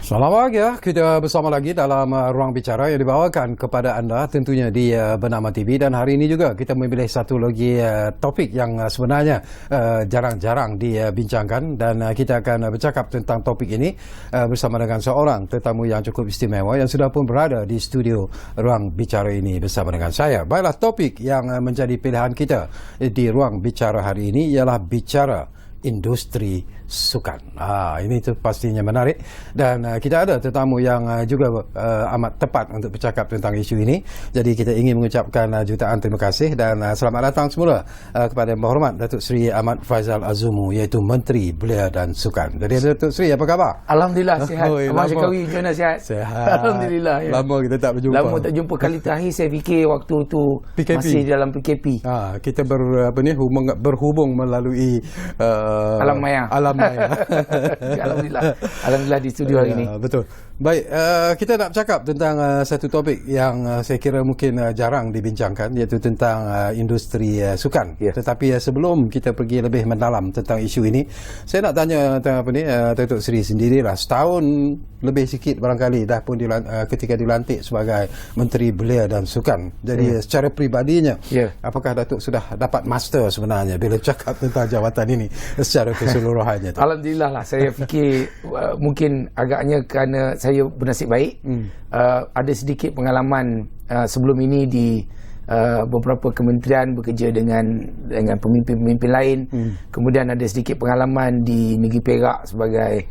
Selamat pagi, kita bersama lagi dalam Ruang Bicara yang dibawakan kepada anda tentunya di Bernama TV, dan hari ini juga kita memilih satu lagi topik yang sebenarnya jarang-jarang dibincangkan, dan kita akan bercakap tentang topik ini bersama dengan seorang tetamu yang cukup istimewa yang sudah pun berada di studio Ruang Bicara ini bersama dengan saya. Baiklah, topik yang menjadi pilihan kita di Ruang Bicara hari ini ialah bicara industri sukan. Ini tu pastinya menarik, dan kita ada tetamu yang juga amat tepat untuk bercakap tentang isu ini. Jadi kita ingin mengucapkan jutaan terima kasih dan selamat datang semula kepada Yang Berhormat Datuk Seri Ahmad Faizal Azumu, iaitu Menteri Belia dan Sukan. Jadi Datuk Seri, apa khabar? Alhamdulillah sihat. Abang Syakawi macam mana sihat? Sihat. Alhamdulillah. Ya. Lama kita tak berjumpa. Lama tak jumpa. Kali terakhir saya fikir waktu tu PKP. Masih dalam PKP. Kita berhubung melalui Alam maya. Alhamdulillah di studio hari ini. Betul. Baik, kita nak bercakap tentang satu topik yang saya kira mungkin jarang dibincangkan, iaitu tentang industri sukan. Tetapi sebelum kita pergi lebih mendalam tentang isu ini, saya nak tanya tentang Datuk Seri sendirilah. Setahun lebih sikit barangkali dah pun ketika dilantik sebagai Menteri Belia dan Sukan. Jadi secara peribadinya, apakah Datuk sudah dapat master sebenarnya bila cakap tentang jawatan ini secara keseluruhannya? Alhamdulillah lah. Saya fikir mungkin agaknya kerana saya bernasib baik, ada sedikit pengalaman sebelum ini di beberapa kementerian bekerja dengan pemimpin-pemimpin lain. Kemudian ada sedikit pengalaman di Negeri Perak sebagai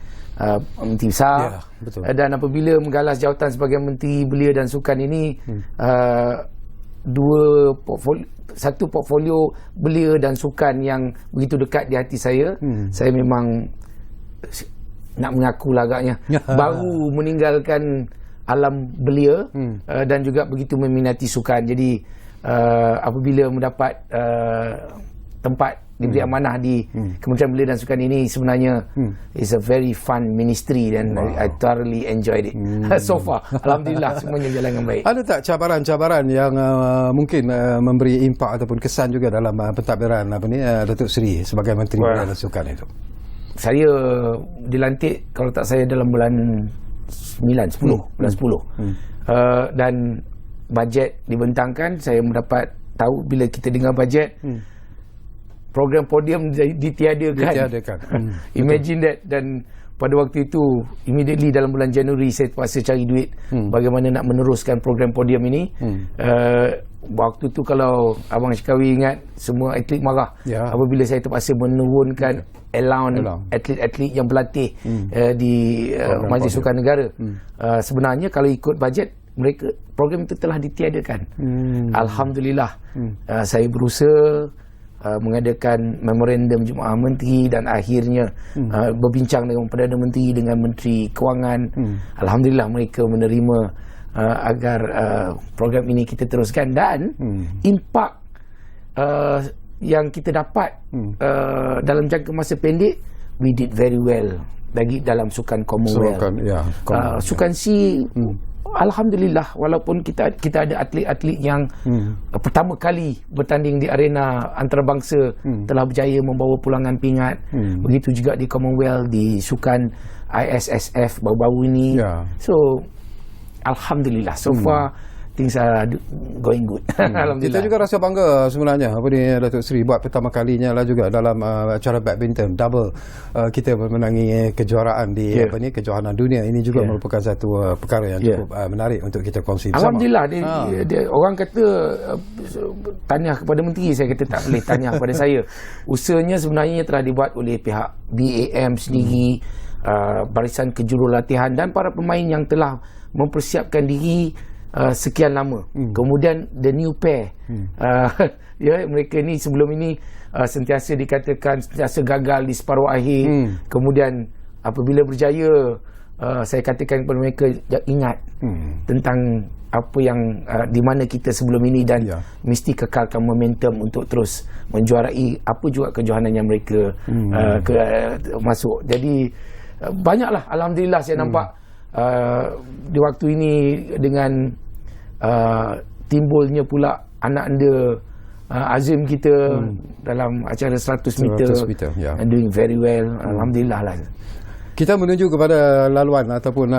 Menteri Besar. Dan apabila menggalas jawatan sebagai Menteri Belia dan Sukan ini, satu portfolio belia dan sukan yang begitu dekat di hati saya. Saya memang nak mengaku lah agaknya baru meninggalkan alam belia dan juga begitu meminati sukan. Jadi apabila mendapat tempat diberi amanah di Kementerian Belia dan Sukan ini, sebenarnya it's a very fun ministry dan I thoroughly enjoyed it so far. Alhamdulillah semuanya jalan dengan baik. Ada tak cabaran-cabaran yang mungkin memberi impak ataupun kesan juga dalam pentadbiran Datuk Seri sebagai Menteri Belia dan Sukan itu? Saya dilantik kalau tak saya dalam bulan 10 dan bajet dibentangkan. Saya mendapat tahu bila kita dengar bajet, program podium ditiadakan. Imagine that. Dan pada waktu itu immediately dalam bulan Januari saya terpaksa cari duit bagaimana nak meneruskan program podium ini. Waktu tu kalau Abang Syakawi ingat, semua atlet marah apabila saya terpaksa menurunkan allowance atlet-atlet yang berlatih di Majlis Sukan Negara. Sebenarnya kalau ikut bajet mereka, program itu telah ditiadakan. Alhamdulillah. Saya berusaha mengadakan memorandum Jemaah Menteri dan akhirnya berbincang dengan Perdana Menteri, dengan Menteri Kewangan. Alhamdulillah mereka menerima agar program ini kita teruskan, dan impak yang kita dapat dalam jangka masa pendek, we did very well lagi dalam sukan Commonwealth. Sukan C, alhamdulillah, walaupun kita ada atlet-atlet yang pertama kali bertanding di arena antarabangsa telah berjaya membawa pulangan pingat. Begitu juga di Commonwealth, di sukan ISSF baru-baru ini. So alhamdulillah, so far things are going good. Kita juga rasa bangga sebenarnya Datuk Seri buat pertama kalinya lah juga dalam acara badminton double kita memenangi kejuaraan di kejohanan dunia. Ini juga merupakan satu perkara yang cukup menarik untuk kita kongsi bersama. Alhamdulillah. Dia orang kata tahniah kepada menteri, saya kata tak boleh tahniah kepada saya. Usahanya sebenarnya telah dibuat oleh pihak BAM sendiri, barisan kejurulatihan dan para pemain yang telah mempersiapkan diri sekian lama. Kemudian the new pair, mereka ni sebelum ini sentiasa dikatakan sentiasa gagal di separuh akhir. Kemudian apabila berjaya, saya katakan kepada mereka, ingat tentang apa yang di mana kita sebelum ini, dan mesti kekalkan momentum untuk terus menjuarai apa juga kejohanan yang mereka masuk. Jadi banyaklah, alhamdulillah saya nampak di waktu ini dengan timbulnya pula anak anda Azim kita dalam acara 100 meter, and doing very well. Alhamdulillah lah. Kita menuju kepada laluan ataupun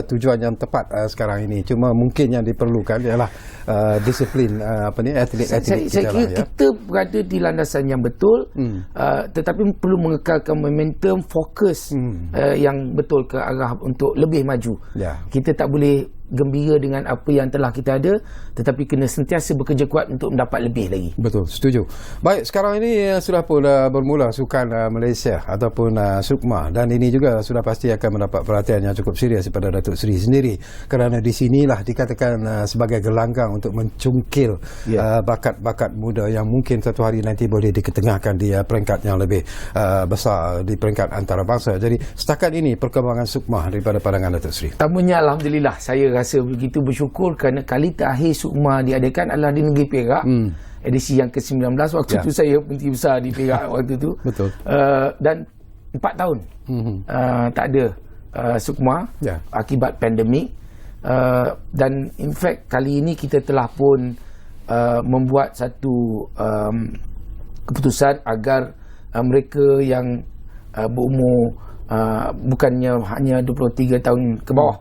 tujuan yang tepat sekarang ini. Cuma mungkin yang diperlukan ialah disiplin atlet-atlet saya kira kita berada di landasan yang betul, tetapi perlu mengekalkan momentum, fokus yang betul ke arah untuk lebih maju. Kita tak boleh gembira dengan apa yang telah kita ada, tetapi kena sentiasa bekerja kuat untuk mendapat lebih lagi. Betul, setuju. Baik, sekarang ini sudah pun bermula Sukan Malaysia ataupun SUKMA, dan ini juga sudah pasti akan mendapat perhatian yang cukup serius daripada Datuk Seri sendiri, kerana di sinilah dikatakan sebagai gelanggang untuk mencungkil bakat-bakat muda yang mungkin satu hari nanti boleh diketengahkan di peringkat yang lebih besar di peringkat antarabangsa. Jadi setakat ini perkembangan SUKMA daripada pandangan Datuk Seri. Tamunya alhamdulillah, saya rasa begitu bersyukur kerana kali terakhir SUKMA diadakan adalah di negeri Perak, edisi yang ke-19. Waktu tu saya Menteri Besar di Perak waktu tu. Betul. Dan 4 tahun tak ada SUKMA akibat pandemik, dan in fact kali ini kita telah pun membuat satu keputusan agar mereka yang berumur bukannya hanya 23 tahun ke bawah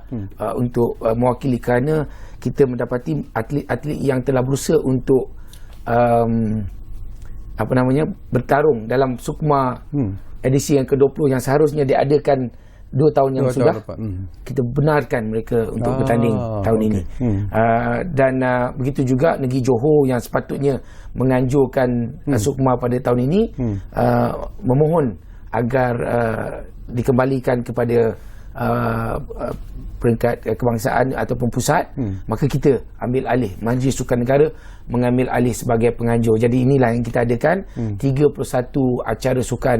untuk mewakili, kerana kita mendapati atlet-atlet yang telah berusaha untuk bertarung dalam SUKMA edisi yang ke-20 yang seharusnya diadakan 2 tahun yang sudah, kita benarkan mereka untuk bertanding tahun ini. Dan begitu juga negeri Johor yang sepatutnya menganjurkan SUKMA pada tahun ini, memohon agar dikembalikan kepada peringkat kebangsaan ataupun pusat, maka kita ambil alih, Majlis Sukan Negara mengambil alih sebagai penganjur. Jadi inilah yang kita adakan, 31 acara sukan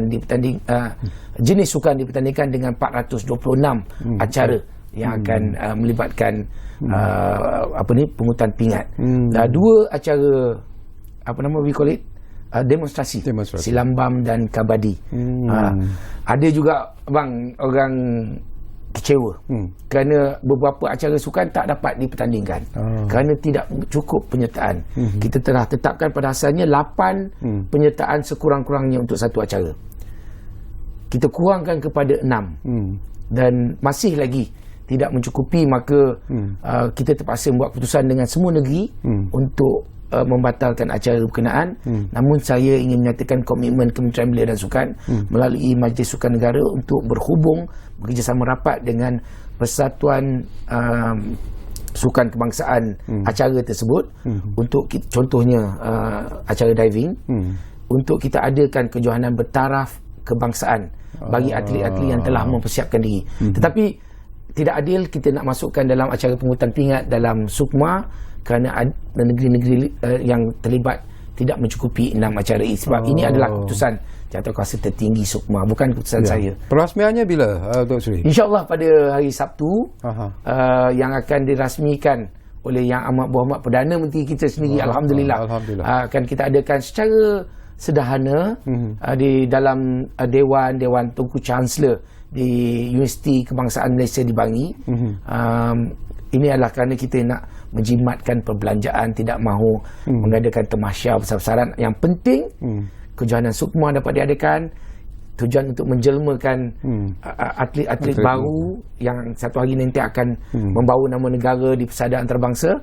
jenis sukan dipertandingkan dengan 426 acara yang akan melibatkan pungutan pingat. 2 acara we call it demonstrasi. Silambam dan kabadi. Ada juga orang kecewa kerana beberapa acara sukan tak dapat dipertandingkan kerana tidak cukup penyertaan. Kita telah tetapkan pada asalnya 8 penyertaan sekurang-kurangnya untuk satu acara. Kita kurangkan kepada 6 dan masih lagi tidak mencukupi, maka kita terpaksa membuat keputusan dengan semua negeri untuk membatalkan acara berkenaan. Namun saya ingin menyatakan komitmen Kementerian Belia dan Sukan melalui Majlis Sukan Negara untuk berhubung, bekerjasama rapat dengan Persatuan Sukan Kebangsaan acara tersebut, untuk contohnya acara diving, untuk kita adakan kejohanan bertaraf kebangsaan bagi atlet-atlet yang telah mempersiapkan diri. Tetapi tidak adil kita nak masukkan dalam acara pungutan pingat dalam SUKMA kerana negeri-negeri yang terlibat tidak mencukupi 6 acara ini. Sebab ini adalah keputusan Jawatankuasa tertinggi SUKMA, bukan keputusan saya. Perasmiannya bila, Dr. Sri? InsyaAllah pada hari Sabtu, yang akan dirasmikan oleh Yang Amat Berhormat Perdana Menteri kita sendiri. Alhamdulillah. Akan kita adakan secara sederhana di dalam Dewan Tunku Chancellor di Universiti Kebangsaan Malaysia di Bangi. Ini adalah kerana kita nak menjimatkan perbelanjaan, tidak mahu mengadakan tamasya besar-besaran. Yang penting kejohanan SUKMA dapat diadakan, tujuan untuk menjelmakan atlet-atlet baru yang satu hari nanti akan membawa nama negara di persada antarabangsa.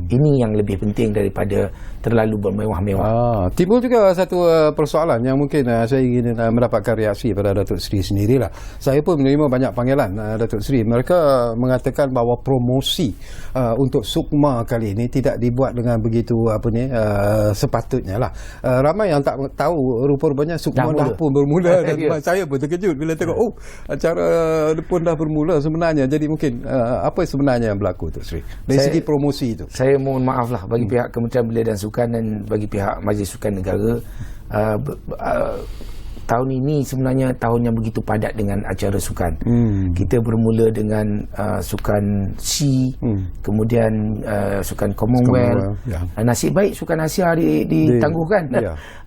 Ini yang lebih penting daripada terlalu bermewah-mewah. Timbul juga satu persoalan yang mungkin saya ingin mendapatkan reaksi pada Datuk Seri sendirilah. Saya pun menerima banyak panggilan Datuk Seri. Mereka mengatakan bahawa promosi untuk SUKMA kali ini tidak dibuat dengan begitu sepatutnya lah. Ramai yang tak tahu rupa-rupanya SUKMA dah pun bermula. Dan saya pun terkejut bila tengok acara pun dah bermula sebenarnya. Jadi mungkin apa sebenarnya yang berlaku, Datuk Seri dari segi promosi itu? Saya mohon maaf lah bagi pihak Kementerian Belia dan Sukan dan bagi pihak Majlis Sukan Negara. Tahun ini sebenarnya tahun yang begitu padat dengan acara sukan. Kita bermula dengan sukan SEA, kemudian sukan Commonwealth. Nasib baik sukan Asia ditangguhkan.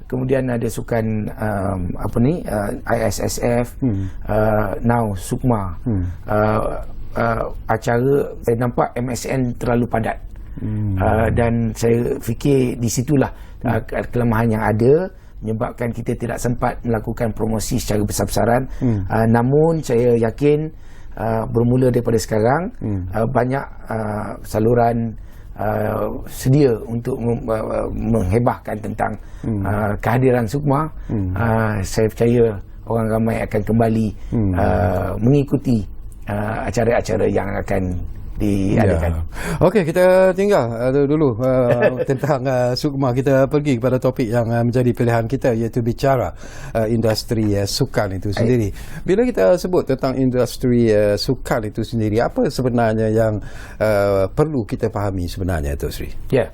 Kemudian ada sukan ISSF, now SUKMA. Acara saya nampak MSN terlalu padat. Dan saya fikir di situlah kelemahan yang ada. menyebabkan kita tidak sempat melakukan promosi secara besar-besaran. Namun saya yakin bermula daripada sekarang banyak saluran sedia untuk menghebahkan tentang kehadiran Sukma. Saya percaya orang ramai akan kembali mengikuti acara-acara yang akan diadakan. Okey, kita tinggal dulu tentang Sukma. Kita pergi kepada topik yang menjadi pilihan kita, iaitu bicara industri sukan itu sendiri. Bila kita sebut tentang industri sukan itu sendiri, apa sebenarnya yang perlu kita fahami sebenarnya, Tok Sri? Ya,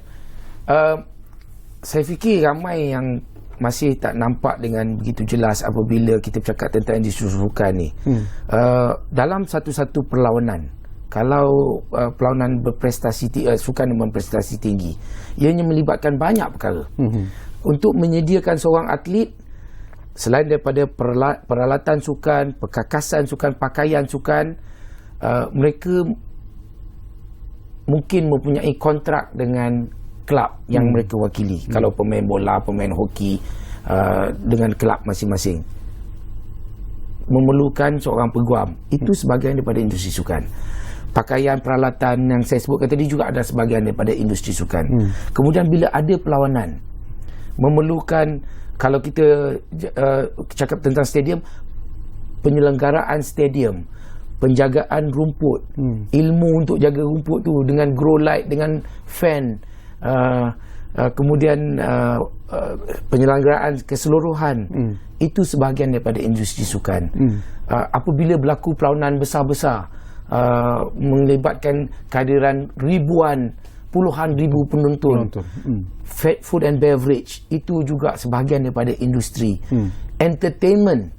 saya fikir ramai yang masih tak nampak dengan begitu jelas apabila kita bercakap tentang industri sukan ni. Dalam satu-satu perlawanan, kalau perlawanan berprestasi sukan yang berprestasi tinggi, ianya melibatkan banyak perkara. Untuk menyediakan seorang atlet, selain daripada peralatan sukan, perkakasan sukan, pakaian sukan, mereka mungkin mempunyai kontrak dengan kelab yang mereka wakili. Kalau pemain bola, pemain hoki, dengan kelab masing-masing, memerlukan seorang peguam. Itu sebahagian daripada industri sukan. Pakaian, peralatan yang saya sebutkan tadi juga ada sebahagian daripada industri sukan. Kemudian bila ada perlawanan, memerlukan, kalau kita cakap tentang stadium, penyelenggaraan stadium, penjagaan rumput, ilmu untuk jaga rumput tu dengan grow light, dengan fan, kemudian penyelenggaraan keseluruhan, itu sebahagian daripada industri sukan. Apabila berlaku perlawanan besar-besar, melibatkan kehadiran ribuan, puluhan ribu penonton. Food and beverage, itu juga sebahagian daripada industri. Entertainment,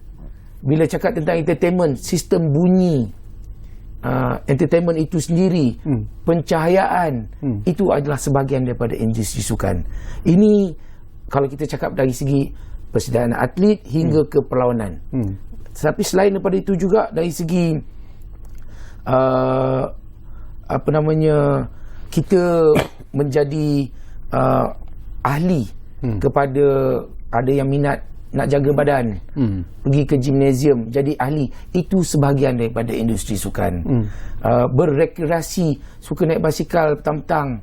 bila cakap tentang entertainment, sistem bunyi, entertainment itu sendiri, pencahayaan, itu adalah sebahagian daripada industri sukan. Ini kalau kita cakap dari segi persediaan atlet hingga ke perlawanan. Tetapi selain daripada itu juga dari segi kita menjadi ahli kepada, ada yang minat nak jaga badan, pergi ke gimnasium jadi ahli, itu sebahagian daripada industri sukan. Berrekreasi, suka naik basikal petang-petang,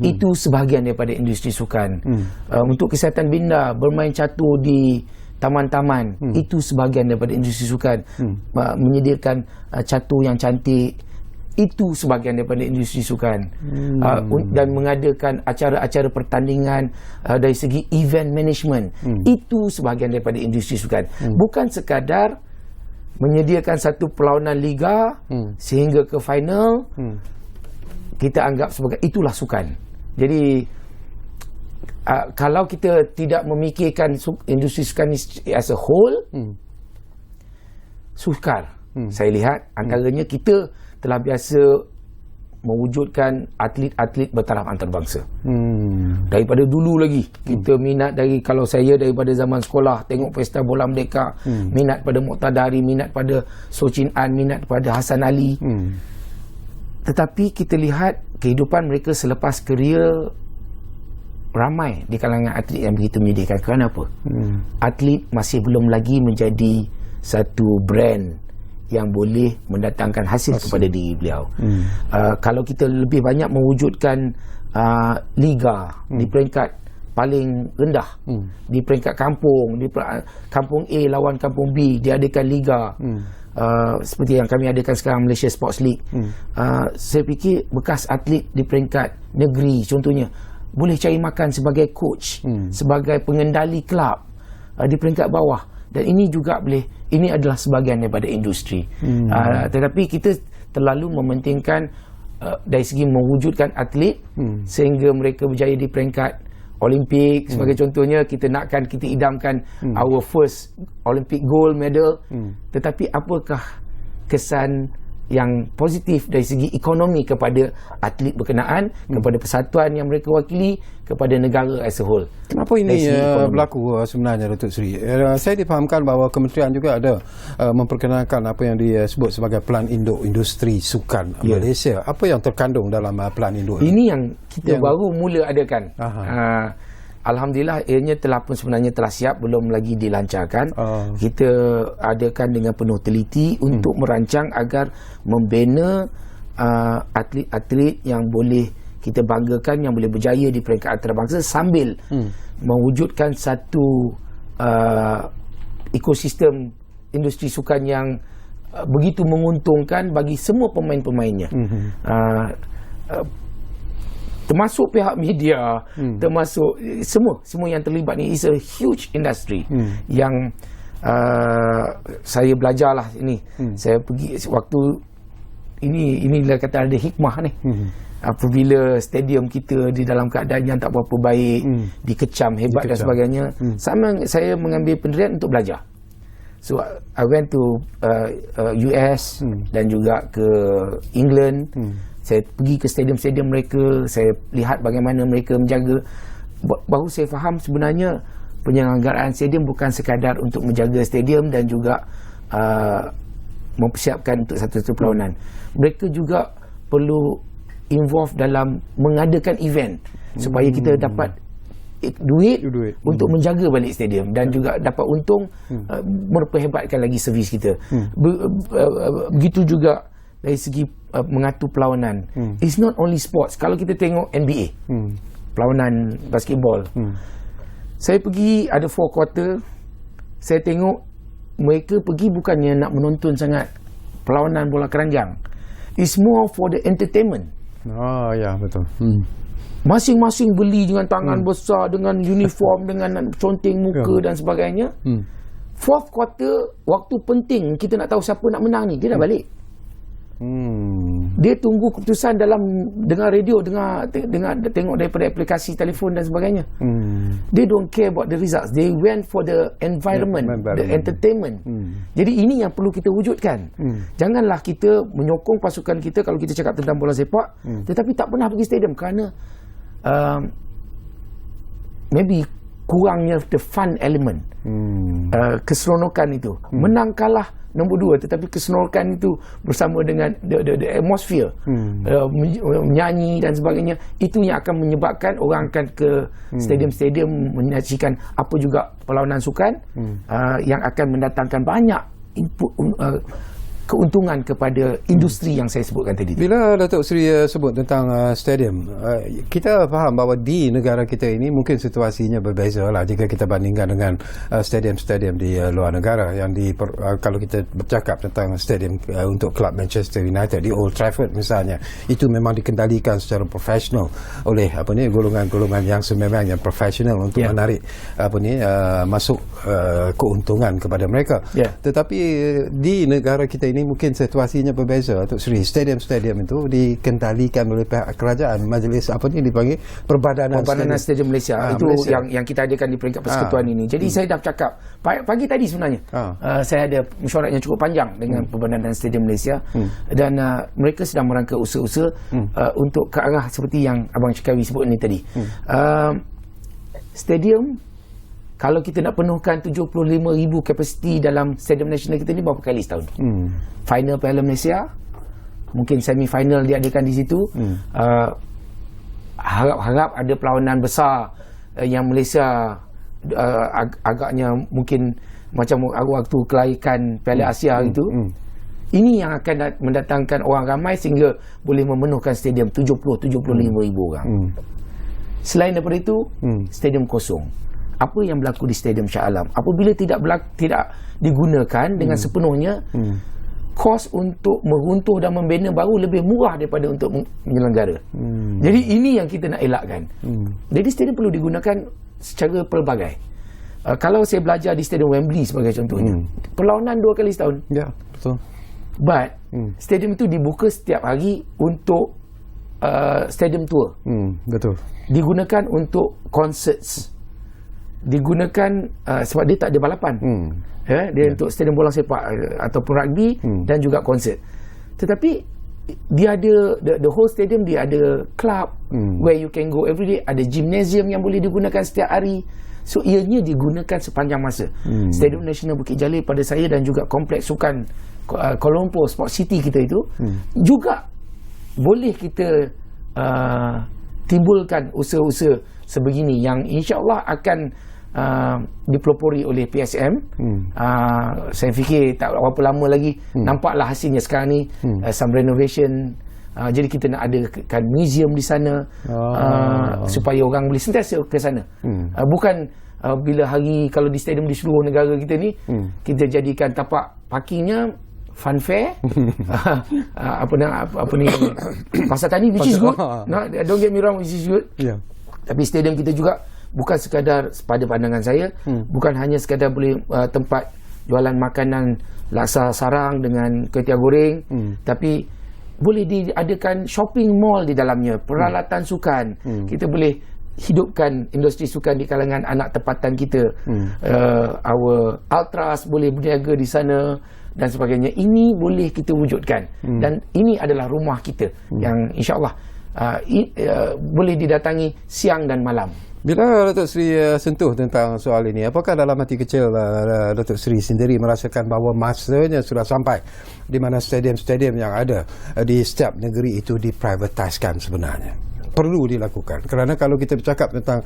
itu sebahagian daripada industri sukan. Untuk kesihatan minda, bermain catur di taman-taman, itu sebahagian daripada industri sukan. Menyediakan catur yang cantik, itu sebahagian daripada industri sukan. Dan mengadakan acara-acara pertandingan dari segi event management, itu sebahagian daripada industri sukan. Bukan sekadar menyediakan satu perlawanan liga sehingga ke final, kita anggap sebagai itulah sukan. Jadi kalau kita tidak memikirkan industri sukan as a whole, sukar. Saya lihat antaranya kita telah biasa mewujudkan atlet-atlet bertaraf antarabangsa. Daripada dulu lagi kita minat, kalau saya daripada zaman sekolah tengok Pesta Bola Merdeka, minat pada Muqtadari, minat pada Soe Chin An, minat pada Hassan Ali. Tetapi kita lihat kehidupan mereka selepas kerjaya, ramai di kalangan atlet yang begitu menyedihkan. Kenapa? Atlet masih belum lagi menjadi satu brand yang boleh mendatangkan hasil kepada diri beliau. Kalau kita lebih banyak mewujudkan liga di peringkat paling rendah, di peringkat kampung, kampung A lawan kampung B, diadakan liga, seperti yang kami adakan sekarang, Malaysia Sports League. Saya fikir bekas atlet di peringkat negeri contohnya boleh cari makan sebagai coach, sebagai pengendali kelab di peringkat bawah, dan ini juga boleh, ini adalah sebahagian daripada industri. Tetapi kita terlalu mementingkan dari segi mewujudkan atlet sehingga mereka berjaya di peringkat Olimpik sebagai contohnya. Kita nakkan, kita idamkan our first Olympic gold medal, tetapi apakah kesan yang positif dari segi ekonomi kepada atlet berkenaan, kepada persatuan yang mereka wakili, kepada negara as a whole? Kenapa ini berlaku sebenarnya, Datuk Seri? Saya difahamkan bahawa kementerian juga ada memperkenalkan apa yang disebut sebagai Pelan Induk Industri Sukan Malaysia. Apa yang terkandung dalam Pelan Induk ini? Yang kita baru mula adakan. Alhamdulillah ianya sebenarnya telah siap, belum lagi dilancarkan. Kita adakan dengan penuh teliti untuk merancang agar membina atlet-atlet yang boleh kita banggakan, yang boleh berjaya di peringkat antarabangsa sambil mewujudkan satu ekosistem industri sukan yang begitu menguntungkan bagi semua pemain-pemainnya. Termasuk pihak media, termasuk semua yang terlibat ni. Is a huge industry yang saya belajarlah ini. Saya pergi waktu inilah kata ada hikmah ni. Apabila stadium kita di dalam keadaan yang tak berapa baik, dikecam hebat dan sebagainya, saya mengambil pendirian untuk belajar. So I went to US dan juga ke England. Saya pergi ke stadium-stadium mereka, saya lihat bagaimana mereka menjaga. Baru saya faham sebenarnya penyelenggaraan stadium bukan sekadar untuk menjaga stadium dan juga mempersiapkan untuk satu-satu perlawanan. Mereka juga perlu involve dalam mengadakan event supaya kita dapat duit untuk menjaga balik stadium dan juga dapat untung, memperhebatkan lagi servis kita. Begitu juga dari segi mengatur perlawanan. It's not only sports. Kalau kita tengok NBA, perlawanan basketball, saya pergi ada 4 quarter, saya tengok mereka pergi bukannya nak menonton sangat perlawanan bola keranjang. It's more for the entertainment. Ya, betul. Masing-masing beli dengan tangan besar, dengan uniform, dengan conteng muka dan sebagainya. 4th quarter, waktu penting kita nak tahu siapa nak menang ni, dia dah balik. Dia tunggu keputusan dengar radio, dengar tengok daripada aplikasi telefon dan sebagainya. They don't care about the results. They went for the environment, the entertainment. Jadi ini yang perlu kita wujudkan. Janganlah kita menyokong pasukan kita kalau kita cakap tentang bola sepak, tetapi tak pernah pergi stadium kerana maybe kurangnya the fun element. Keseronokan itu. Menang kalah nombor 2, tetapi keseronokan itu bersama dengan the atmosphere, menyanyi dan sebagainya, itu yang akan menyebabkan orang akan ke stadium-stadium menyaksikan apa juga perlawanan sukan yang akan mendatangkan banyak input, keuntungan kepada industri yang saya sebutkan tadi. Bila Datuk Seri sebut tentang stadium, kita faham bahawa di negara kita ini mungkin situasinya berbeza lah jika kita bandingkan dengan stadium-stadium di luar negara yang kalau kita bercakap tentang stadium untuk kelab Manchester United di Old Trafford misalnya, itu memang dikendalikan secara profesional oleh golongan-golongan yang sememangnya profesional untuk menarik masuk keuntungan kepada mereka. Tetapi di negara kita ini mungkin situasinya berbeza, Datuk Seri. Stadium-stadium itu dikendalikan oleh pihak kerajaan, majlis dipanggil Perbadanan Stadium Malaysia. Itu Malaysia. Yang kita adakan di peringkat persekutuan ini. Jadi saya dah cakap pagi tadi sebenarnya. Saya ada mesyuarat yang cukup panjang dengan Perbadanan Stadium Malaysia dan mereka sedang merangka usaha-usaha untuk ke arah seperti yang Abang Syikawi sebut ni tadi. Stadium, kalau kita nak penuhkan 75,000 kapasiti dalam stadium nasional kita ni berapa kali setahun? Final Piala Malaysia, mungkin semi-final diadakan di situ. Harap-harap ada perlawanan besar yang Malaysia agaknya mungkin macam waktu kelaikan Piala Asia itu. Ini yang akan mendatangkan orang ramai sehingga boleh memenuhkan stadium 70-75,000 orang. Selain daripada itu, stadium kosong. Apa yang berlaku di Stadium Shah Alam apabila tidak digunakan dengan sepenuhnya, kos untuk meruntuh dan membina baru lebih murah daripada untuk menyelenggara. Jadi ini yang kita nak elakkan. Jadi stadium perlu digunakan secara pelbagai. Kalau saya belajar di Stadium Wembley sebagai contohnya, perlawanan 2 kali setahun. Ya, betul. But stadium itu dibuka setiap hari untuk stadium tour. Betul. Digunakan untuk concerts. Digunakan sebab dia tak ada balapan. Dia untuk stadium bola sepak ataupun rugby dan juga konsert. Tetapi dia ada the whole stadium, dia ada club where you can go every day, ada gymnasium yang boleh digunakan setiap hari. So ianya digunakan sepanjang masa. Stadium Nasional Bukit Jalil pada saya dan juga kompleks sukan Kuala Lumpur Sport City kita itu juga boleh kita timbulkan usaha-usaha sebegini yang insya-Allah akan dipelopori oleh PSM. Saya fikir tak berapa lama lagi nampaklah hasilnya sekarang ni. Some renovation. Jadi kita nak adakan museum di sana supaya orang boleh sentiasa ke sana. Bukan bila hari kalau di stadium di seluruh negara kita ni kita jadikan tapak parkingnya fun fair. apa ni pasar tani, which is good. Don't get me wrong, which is good. Tapi stadium kita juga bukan sekadar, pada pandangan saya, bukan hanya sekadar boleh tempat jualan makanan laksa sarang dengan kuih goreng, tapi boleh diadakan shopping mall di dalamnya, peralatan sukan. Kita boleh hidupkan industri sukan di kalangan anak tempatan kita. Our ultras boleh berniaga di sana dan sebagainya. Ini boleh kita wujudkan. Dan ini adalah rumah kita yang insya-Allah boleh didatangi siang dan malam. Bila Datuk Seri sentuh tentang soal ini, apakah dalam hati kecil Datuk Seri sendiri merasakan bahawa masanya sudah sampai di mana stadium-stadium yang ada di setiap negeri itu diprivatiskan sebenarnya? Perlu dilakukan, kerana kalau kita bercakap tentang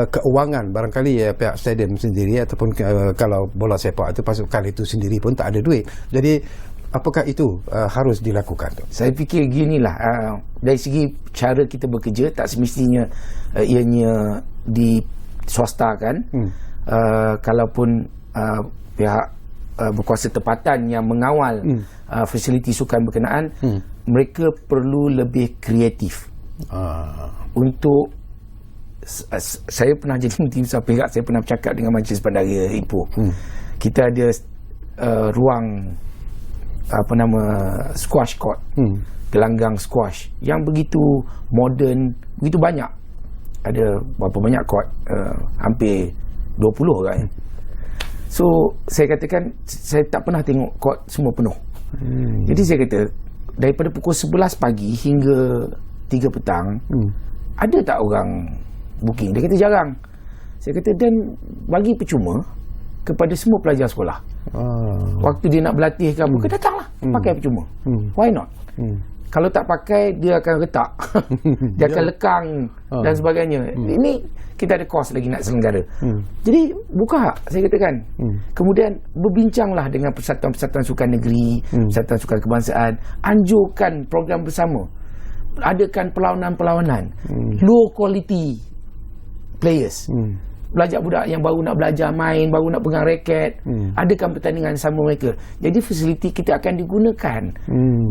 keuangan, barangkali pihak stadium sendiri ataupun kalau bola sepak itu pasukan itu sendiri pun tak ada duit. Jadi apakah itu harus dilakukan? Saya fikir ginilah, dari segi cara kita bekerja tak semestinya ianya diswastakan. Kalaupun pihak berkuasa tempatan yang mengawal fasiliti sukan berkenaan, mereka perlu lebih kreatif. Untuk saya pernah jadi tim Sapirak, saya pernah bercakap dengan Majlis Bandaraya Ipoh. Kita ada ruang squash court, gelanggang squash yang begitu moden, begitu banyak. Ada berapa banyak court? Hampir 20 kan. So saya katakan, saya tak pernah tengok court semua penuh. Jadi saya kata, daripada pukul 11 pagi hingga 3 petang, ada tak orang booking? Dia kata jarang. Saya kata, dan bagi percuma kepada semua pelajar sekolah. Waktu dia nak berlatih ke apa, datanglah, pakai percuma. Why not? Kalau tak pakai, dia akan retak. Dia akan lekang dan sebagainya. Ini kita ada kos lagi nak selenggara. Jadi buka, saya katakan. Kemudian berbincanglah dengan persatuan-persatuan sukan negeri, persatuan sukan kebangsaan, anjurkan program bersama. Adakan perlawanan-perlawanan, low quality players. Belajar budak yang baru nak belajar main, baru nak pegang raket, adakan pertandingan sama mereka. Jadi fasiliti kita akan digunakan.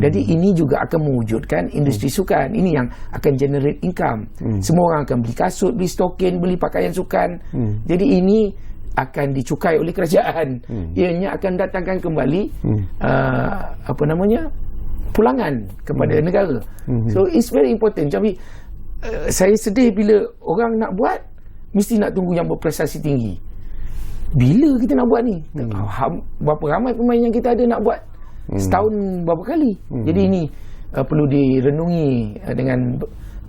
Jadi ini juga akan mewujudkan industri sukan. Ini yang akan generate income. Semua orang akan beli kasut, beli stokin, beli pakaian sukan. Jadi ini akan dicukai oleh kerajaan. Ianya akan datangkan kembali pulangan kepada negara. So it's very important. Tapi saya sedih bila orang nak buat mesti nak tunggu yang berprestasi tinggi. Bila kita nak buat ni? Berapa ramai pemain yang kita ada nak buat? Setahun berapa kali? Jadi ini perlu direnungi dengan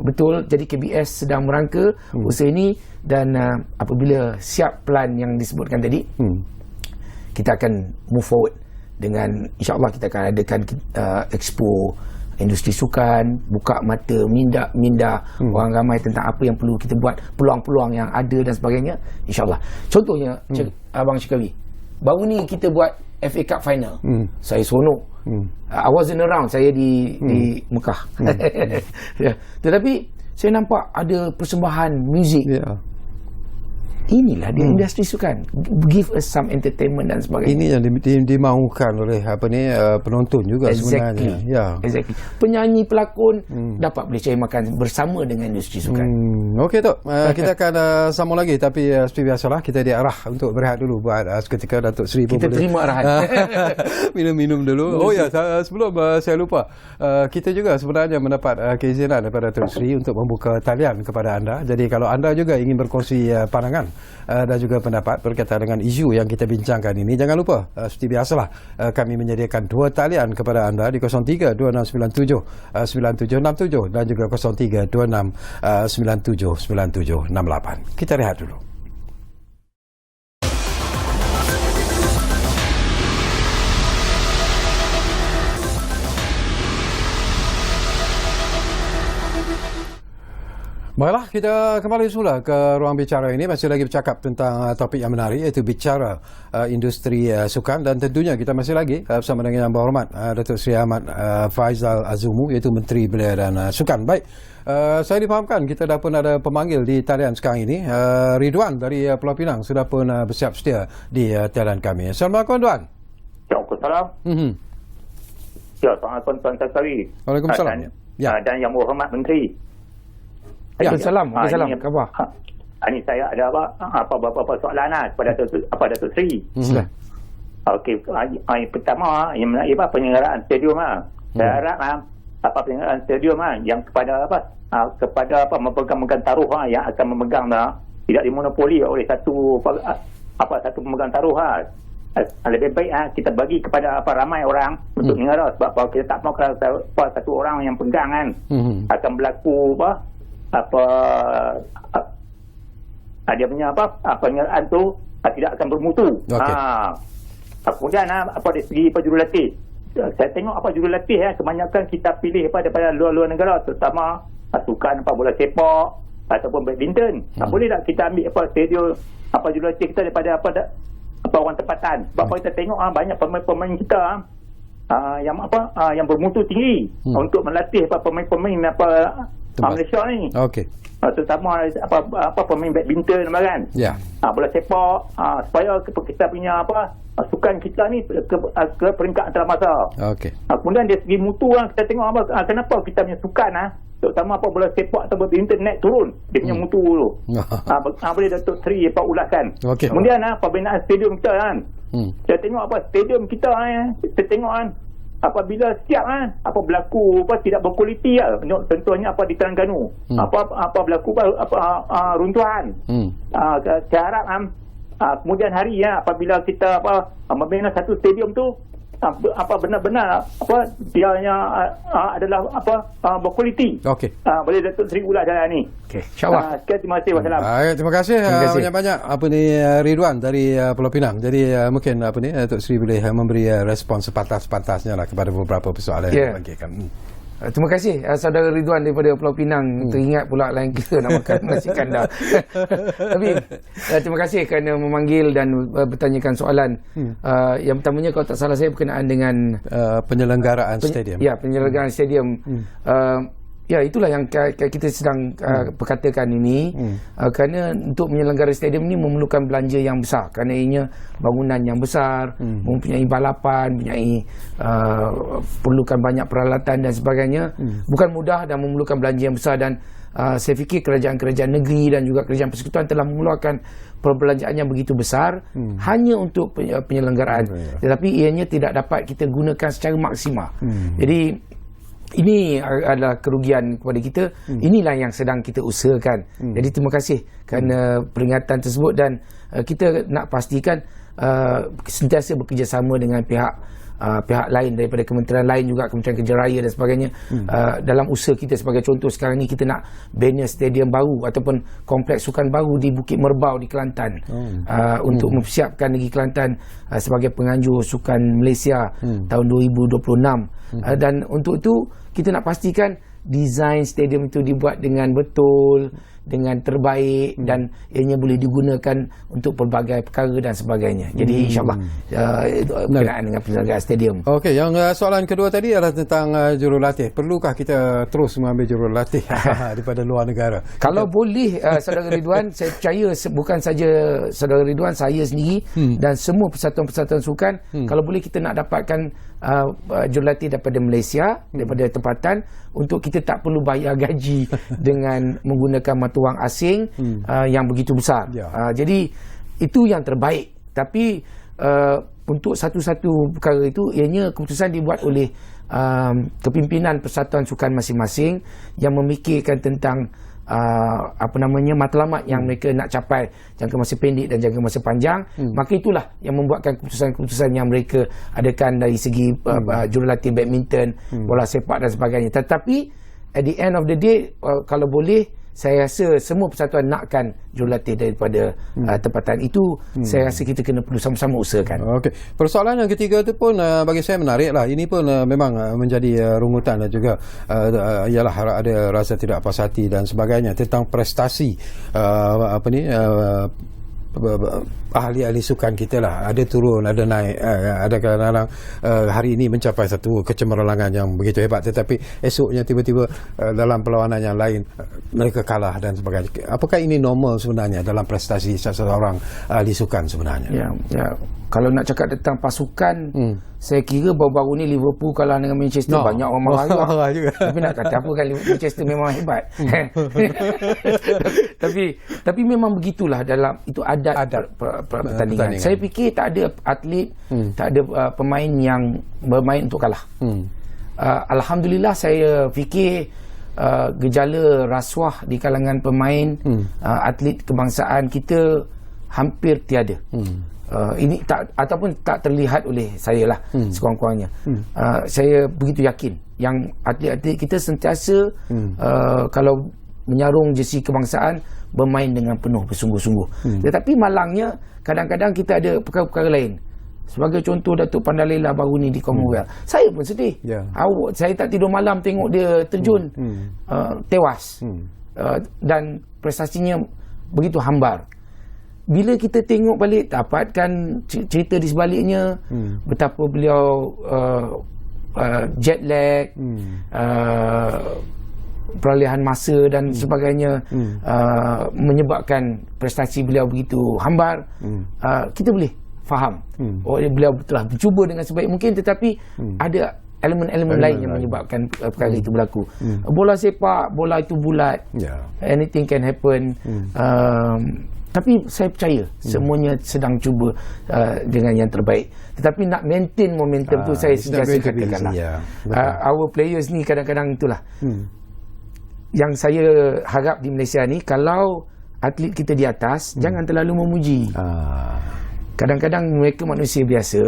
betul. Jadi KBS sedang merangka usaha ini, dan apabila siap plan yang disebutkan tadi, kita akan move forward dengan insya-Allah kita akan adakan expo industri sukan, buka mata, minda orang ramai tentang apa yang perlu kita buat, peluang-peluang yang ada dan sebagainya, insya-Allah. Contohnya Abang Syikawi, baru ni kita buat FA Cup final. Saya seronok. I wasn't around, saya di Mekah. Tetapi saya nampak ada persembahan muzik. Inilah dia industri sukan. Give us some entertainment dan sebagainya. Ini yang dimaukan oleh penonton juga sebenarnya. Exactly. Penyanyi, pelakon dapat boleh cari makan bersama dengan industri sukan. Okey Tok, kita akan sambung lagi, tapi seperti biasalah kita diarah untuk berehat dulu buat seketika. Datuk Seri kita terima arahan. Minum dulu. Oh ya, sebelum saya lupa, kita juga sebenarnya mendapat keizinan daripada Datuk Seri untuk membuka talian kepada anda. Jadi kalau anda juga ingin berkongsi pandangan dan juga pendapat berkaitan dengan isu yang kita bincangkan ini, jangan lupa seperti biasalah kami menyediakan 2 talian kepada anda di 0326979767 dan juga 0326979768. Kita rehat dulu. Baiklah, kita kembali semula ke ruang bicara ini. Masih lagi bercakap tentang topik yang menarik, iaitu bicara industri sukan, dan tentunya kita masih lagi bersama dengan Yang Berhormat Datuk Seri Ahmad Faizal Azumu, iaitu Menteri Belia dan Sukan. Baik, saya difahamkan kita dah pun ada pemanggil di talian sekarang ini. Ridwan dari Pulau Pinang sudah pun bersiap sedia di talian kami. Assalamualaikum, Tuan. Waalaikumsalam. Ya, Assalamualaikum Tuan Sakari. Waalaikumsalam. Dan Yang Berhormat Menteri. Waalaikumsalam. Waalaikumsalam. Khabar? Ini saya ada beberapa soalan kepada Datuk Seri. Okey, pertama yang menaik penyelenggaraan stadium Saya harap penyelenggaraan stadium yang kepada memegang taruh yang akan memegang tidak dimonopoli oleh satu pemegang taruh. Lebih baik kita bagi kepada ramai orang untuk menyelenggaraan, sebab kita tak mahu kalau satu orang yang pegang akan berlaku dia punya penyelenggaraan tu tidak akan bermutu. Kemudian dari segi jurulatih, saya tengok jurulatih kebanyakan kita pilih daripada luar negara, terutama sukan bola sepak ataupun badminton. Boleh tak kita ambil stadium jurulatih kita daripada orang tempatan? Sebab kita tengok banyak pemain-pemain kita yang bermutu tinggi untuk melatih pemain-pemain Malaysia ni. Okey. Terutama pemain badminton kan. Ya. Bola sepak, supaya kita punya sukan kita ni ke peringkat antarabangsa. Okey. Kemudian dari segi mutu kita tengok kenapa kita punya sukan terutama bola sepak atau badminton naik turun dia punya mutu tu. Boleh Datuk Seri ulaskan. Okay. Kemudian pembinaan stadium kita saya tengok stadium kita saya tengok apabila siap berlaku tidak berkualiti contohnya di Terengganu berlaku runtuhan. Saya harap kemudian hari apabila kita membina satu stadium tu benar-benar dianya adalah berkualiti. Okey. Boleh Datuk Seri ulas dalam ni. Okey, insya-Allah. Terima kasih. Wassalam. Terima kasih banyak-banyak Ridwan dari Pulau Pinang. Jadi mungkin Datuk Seri boleh memberi respon sepantas-pantasnya kepada beberapa persoalan yang dibagikan. Terima kasih saudara Ridwan daripada Pulau Pinang. Teringat pula lain kita nak makan nasi kandar. Tapi terima kasih kerana memanggil dan bertanyakan soalan. Yang pertamanya, kalau tak salah saya, berkenaan dengan penyelenggaraan stadium. Ya, penyelenggaraan stadium. Ya, itulah yang kita sedang perkatakan ini. Kerana untuk menyelenggarkan stadium ini memerlukan belanja yang besar, kerana ianya bangunan yang besar, mempunyai balapan, mempunyai perlukan banyak peralatan dan sebagainya. Bukan mudah dan memerlukan belanja yang besar, dan saya fikir kerajaan-kerajaan negeri dan juga kerajaan persekutuan telah mengeluarkan perbelanjaan yang begitu besar hanya untuk penyelenggaraan. Tetapi ianya tidak dapat kita gunakan secara maksimal. Jadi ini adalah kerugian kepada kita. Inilah yang sedang kita usahakan. Jadi terima kasih kerana peringatan tersebut, dan kita nak pastikan sentiasa bekerjasama dengan pihak lain daripada kementerian lain, juga Kementerian Kerja Raya dan sebagainya, dalam usaha kita. Sebagai contoh, sekarang ni kita nak bina stadium baru ataupun kompleks sukan baru di Bukit Merbau di Kelantan, untuk mempersiapkan negeri Kelantan sebagai penganjur sukan Malaysia tahun 2026. Dan untuk itu kita nak pastikan desain stadium itu dibuat dengan betul, dengan terbaik, dan ianya boleh digunakan untuk pelbagai perkara dan sebagainya. Jadi insya-Allah berkenaan dengan penyelenggaraan stadium. Okey, yang soalan kedua tadi adalah tentang jurulatih. Perlukah kita terus mengambil jurulatih daripada luar negara? Kalau boleh, saudara Ridwan, saya percaya bukan saja saudara Ridwan, saya sendiri dan semua persatuan-persatuan sukan, kalau boleh kita nak dapatkan jurulatih daripada Malaysia, daripada tempatan, untuk kita tak perlu bayar gaji dengan menggunakan mata wang asing yang begitu besar. Jadi itu yang terbaik. Tapi untuk satu-satu perkara itu, ianya keputusan dibuat oleh kepimpinan persatuan sukan masing-masing yang memikirkan tentang matlamat yang mereka nak capai jangka masa pendek dan jangka masa panjang. Maka itulah yang membuatkan keputusan-keputusan yang mereka adakan dari segi jurulatih badminton, bola sepak dan sebagainya. Tetapi at the end of the day, kalau boleh saya rasa semua persatuan nakkan jurulatih daripada tempatan itu. Saya rasa kita kena perlu sama-sama usahakan. Okey. Persoalan yang ketiga tu pun bagi saya menarik lah. Ini pun memang menjadi rungutan dan juga ialah ada rasa tidak puas hati dan sebagainya tentang prestasi ahli-ahli sukan kita lah, ada turun, ada naik, ada kadang-kadang hari ini mencapai satu kecemerlangan yang begitu hebat, tetapi esoknya tiba-tiba dalam perlawanan yang lain mereka kalah dan sebagainya. Apakah ini normal sebenarnya dalam prestasi seseorang ahli sukan sebenarnya? Ya. Kalau nak cakap tentang pasukan, saya kira baru-baru ni Liverpool kalah dengan Manchester, banyak orang marah juga. Tapi nak kata apa kan, Manchester memang hebat. tapi memang begitulah dalam itu adat pertandingan. Saya fikir tak ada atlet, tak ada pemain yang bermain untuk kalah. Alhamdulillah saya fikir gejala rasuah di kalangan pemain atlet kebangsaan kita hampir tiada. Ini tak ataupun tak terlihat oleh saya lah, sekurang-kurangnya. Saya begitu yakin yang atlet-atlet kita sentiasa kalau menyarung jersey kebangsaan bermain dengan penuh bersungguh-sungguh. Tetapi malangnya kadang-kadang kita ada perkara-perkara lain. Sebagai contoh, Datuk Pandalela baru ni di Commonwealth, saya pun sedih. Saya tak tidur malam tengok dia terjun, tewas, dan prestasinya begitu hambar. Bila kita tengok balik, dapatkan cerita di sebaliknya, betapa beliau jet lag, peralihan masa dan sebagainya, menyebabkan prestasi beliau begitu hambar. Kita boleh faham beliau telah cuba dengan sebaik mungkin, tetapi ada elemen-elemen lain yang menyebabkan perkara itu berlaku. Bola sepak, bola itu bulat, anything can happen. Tapi saya percaya semuanya sedang cuba dengan yang terbaik. Tetapi nak maintain momentum tu, saya sentiasa katakanlah, our players ni kadang-kadang itulah yang saya harap di Malaysia ni. Kalau atlet kita di atas, jangan terlalu memuji. Kadang-kadang mereka manusia biasa.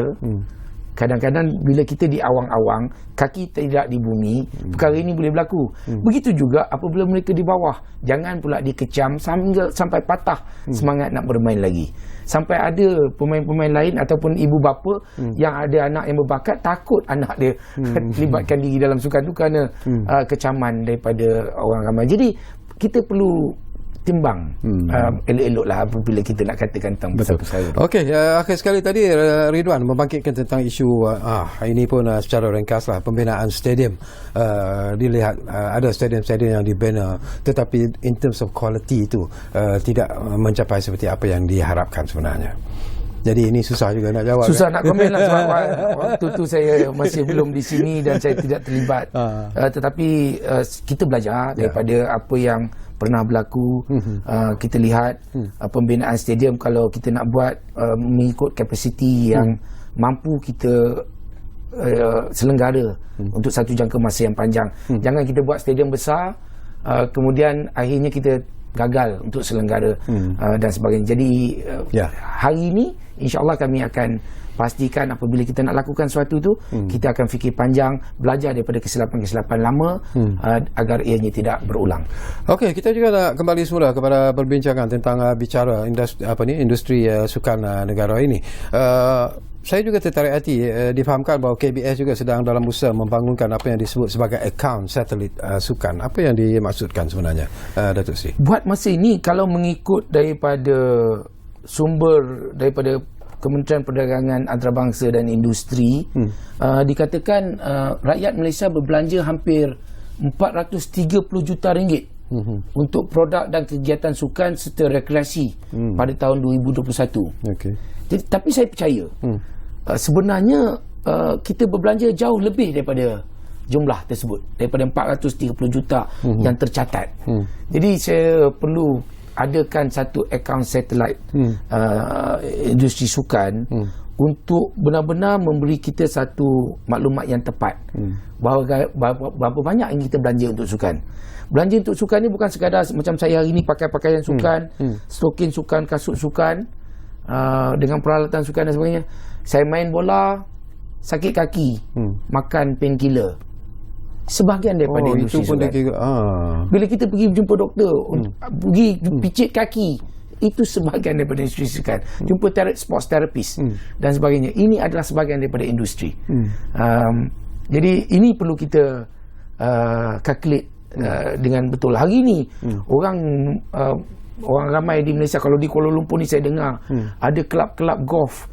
Kadang-kadang bila kita di awang-awang, kaki tidak di bumi, perkara ini boleh berlaku. Begitu juga apabila mereka di bawah, jangan pula dikecam sampai patah semangat nak bermain lagi. Sampai ada pemain-pemain lain ataupun ibu bapa yang ada anak yang berbakat, takut anak dia libatkan diri dalam sukan itu kerana kecaman daripada orang ramai. Jadi kita perlu timbang elok-eloklah apabila kita nak katakan tentang perkara. Okey, akhir sekali tadi Ridwan membangkitkan tentang isu ini pun secara ringkaslah, pembinaan stadium. Dilihat ada stadium-stadium yang dibina, tetapi in terms of quality itu tidak mencapai seperti apa yang diharapkan sebenarnya. Jadi ini susah juga nak jawab. Susah nak komen lah, sebab waktu tu saya masih belum di sini dan saya tidak terlibat. Tetapi kita belajar daripada apa yang pernah berlaku. Kita lihat pembinaan stadium, kalau kita nak buat mengikut kapasiti yang mampu kita selenggara untuk satu jangka masa yang panjang. Jangan kita buat stadium besar, kemudian akhirnya kita gagal untuk selenggara dan sebagainya. Jadi hari ini insya-Allah kami akan pastikan apabila kita nak lakukan sesuatu tu, kita akan fikir panjang, belajar daripada kesilapan-kesilapan lama agar ianya tidak berulang. Okey, kita juga nak kembali semula kepada perbincangan tentang bicara industri sukan negara ini. Saya juga tertarik hati difahamkan bahawa KBS juga sedang dalam usaha membangunkan apa yang disebut sebagai akaun satelit sukan. Apa yang dimaksudkan sebenarnya, Datuk Sri? Buat masa ini, kalau mengikut daripada sumber daripada Kementerian Perdagangan Antarabangsa dan Industri, dikatakan rakyat Malaysia berbelanja hampir 430 juta ringgit untuk produk dan kegiatan sukan serta rekreasi pada tahun 2021. Jadi, tapi saya percaya sebenarnya kita berbelanja jauh lebih daripada jumlah tersebut, daripada 430 juta yang tercatat. Jadi saya perlu adakan satu akaun satelit industri sukan untuk benar-benar memberi kita satu maklumat yang tepat bahawa berapa banyak yang kita belanja untuk sukan. Belanja untuk sukan ni bukan sekadar macam saya hari ni pakai pakaian sukan, stokin sukan, kasut sukan, dengan peralatan sukan dan sebagainya. Saya main bola, sakit kaki, makan painkiller. sebahagian daripada industri sukan. Bila kita pergi jumpa doktor, pergi picit kaki, itu sebahagian daripada industri sukan. Jumpa sports therapist dan sebagainya, ini adalah sebahagian daripada industri. Jadi ini perlu kita calculate dengan betul. Hari ini orang ramai di Malaysia, kalau di Kuala Lumpur ni saya dengar ada kelab-kelab golf.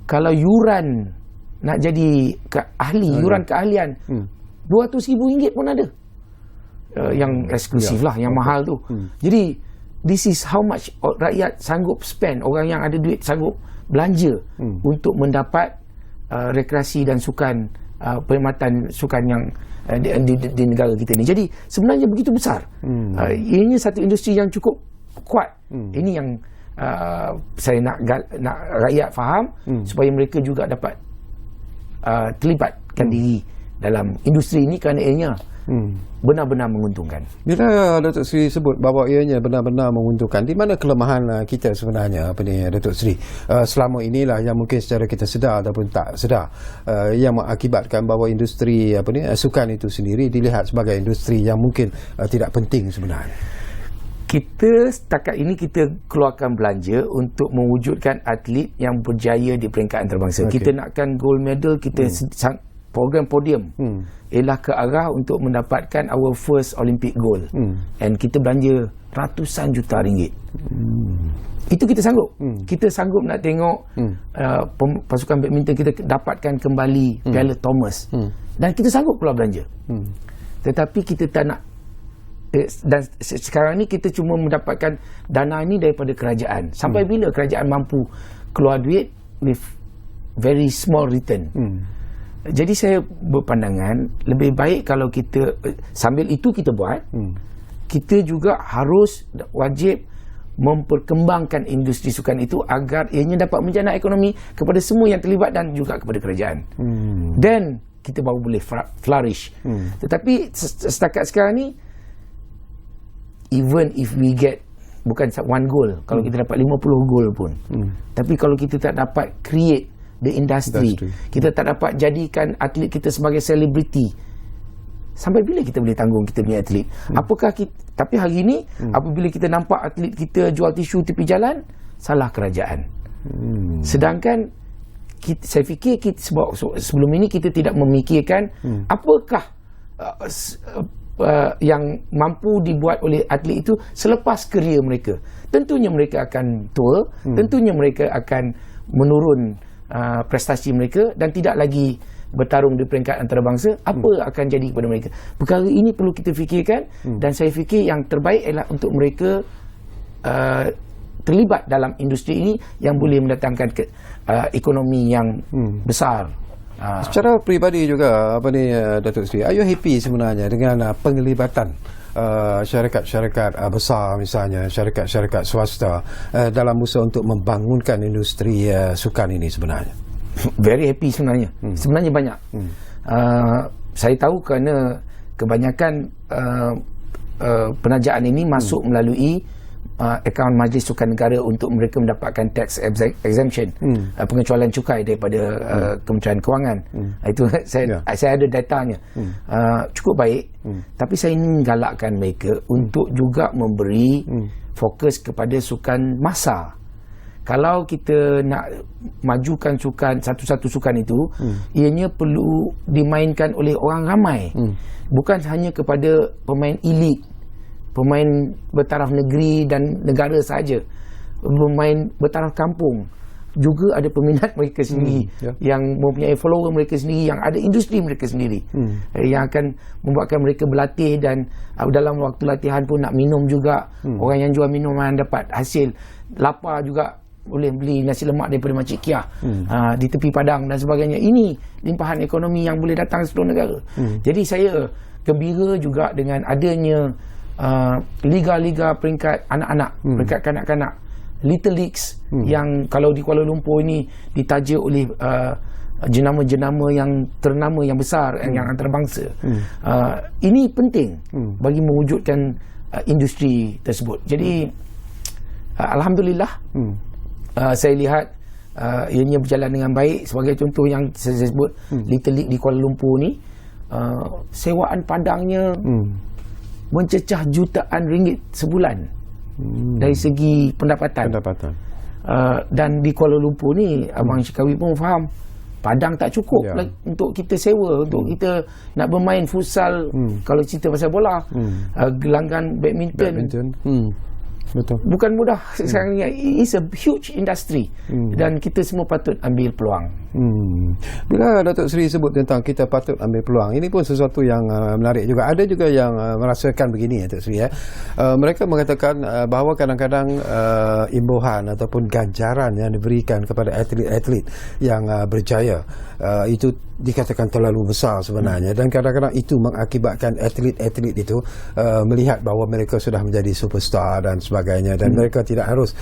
Kalau yuran nak jadi yuran keahlian RM200,000 pun ada. Yang eksklusif lah, yang mahal tu. Jadi this is how much rakyat sanggup spend, orang yang ada duit sanggup belanja untuk mendapat rekreasi dan sukan, perkhidmatan sukan yang di negara kita ni. Jadi sebenarnya begitu besar. Ianya satu industri yang cukup kuat. Ini yang saya nak rakyat faham, supaya mereka juga dapat terlibatkan diri dalam industri ini, kerana ianya benar-benar menguntungkan. Bila Datuk Seri sebut bahawa ianya benar-benar menguntungkan, di mana kelemahan kita sebenarnya, Datuk Seri, selama inilah yang mungkin secara kita sedar ataupun tak sedar, yang mengakibatkan bahawa industri sukan itu sendiri dilihat sebagai industri yang mungkin tidak penting sebenarnya. Kita setakat ini kita keluarkan belanja untuk mewujudkan atlet yang berjaya di peringkat antarabangsa. Kita nakkan gold medal, kita program podium ialah ke arah untuk mendapatkan our first Olympic gold. And kita belanja ratusan juta ringgit. Itu kita sanggup. Kita sanggup nak tengok pasukan badminton kita dapatkan kembali Piala Thomas. Dan kita sanggup keluar belanja. Tetapi kita tak nak, dan sekarang ni kita cuma mendapatkan dana ini daripada kerajaan. Sampai bila kerajaan mampu keluar duit with very small return? Jadi saya berpandangan lebih baik kalau kita sambil itu kita buat, kita juga harus wajib memperkembangkan industri sukan itu agar ianya dapat menjana ekonomi kepada semua yang terlibat dan juga kepada kerajaan. Dan kita baru boleh flourish. Tetapi setakat sekarang ni, even if we get bukan one goal, kalau kita dapat 50 goal pun, tapi kalau kita tak dapat create the industry, kita tak dapat jadikan atlet kita sebagai selebriti, sampai bila kita boleh tanggung kita punya atlet? Apakah kita, tapi hari ini apabila kita nampak atlet kita jual tisu tepi jalan, salah kerajaan. Sedangkan saya fikir sebelum ini kita tidak memikirkan apakah yang mampu dibuat oleh atlet itu selepas kerjaya mereka. Tentunya mereka akan tua, tentunya mereka akan menurun prestasi mereka dan tidak lagi bertarung di peringkat antarabangsa. Apa akan jadi kepada mereka? Perkara ini perlu kita fikirkan, dan saya fikir yang terbaik ialah untuk mereka terlibat dalam industri ini yang boleh mendatangkan ekonomi yang besar. Secara peribadi juga, Datuk Seri, are you happy sebenarnya dengan penglibatan syarikat-syarikat besar, misalnya syarikat-syarikat swasta dalam usaha untuk membangunkan industri sukan ini sebenarnya? Very happy sebenarnya. Sebenarnya banyak. Saya tahu kerana kebanyakan penajaan ini masuk melalui akaun Majlis Sukan Negara untuk mereka mendapatkan tax exemption, pengecualian cukai daripada Kementerian Kewangan. Itu saya ada datanya. Cukup baik. Tapi saya ingin galakkan mereka untuk juga memberi fokus kepada sukan massa. Kalau kita nak majukan sukan, satu-satu sukan itu, ianya perlu dimainkan oleh orang ramai. Bukan hanya kepada pemain elit, pemain bertaraf negeri dan negara sahaja, pemain bertaraf kampung. Juga ada peminat mereka sendiri, yang mempunyai follower mereka sendiri, yang ada industri mereka sendiri, yang akan membuatkan mereka berlatih, dan dalam waktu latihan pun nak minum juga. Orang yang jual minuman dapat hasil. Lapar juga boleh beli nasi lemak daripada Makcik Kiah di tepi padang dan sebagainya. Ini limpahan ekonomi yang boleh datang seluruh negara. Jadi saya gembira juga dengan adanya liga-liga peringkat anak-anak, peringkat kanak-kanak, Little Leagues, yang kalau di Kuala Lumpur ini ditaja oleh jenama-jenama yang ternama, yang besar, yang antarabangsa. Ini penting bagi mewujudkan industri tersebut. Jadi alhamdulillah, saya lihat ianya berjalan dengan baik. Sebagai contoh yang saya sebut, Little League di Kuala Lumpur ni, sewaan padangnya mencecah jutaan ringgit sebulan dari segi pendapatan. Dan di Kuala Lumpur ni Abang Syikawi pun faham, padang tak cukup untuk kita sewa, untuk kita nak bermain futsal, kalau cerita pasal bola, gelanggang badminton. Betul. Bukan mudah sekarang ni. It's a huge industry dan kita semua patut ambil peluang. Bila Datuk Seri sebut tentang kita patut ambil peluang, ini pun sesuatu yang menarik juga. Ada juga yang merasakan begini, Datuk Seri. Mereka mengatakan bahawa kadang-kadang imbuhan ataupun ganjaran yang diberikan kepada atlet-atlet yang berjaya itu dikatakan terlalu besar sebenarnya, dan kadang-kadang itu mengakibatkan atlet-atlet itu melihat bahawa mereka sudah menjadi superstar dan sebagainya, dan mereka tidak harus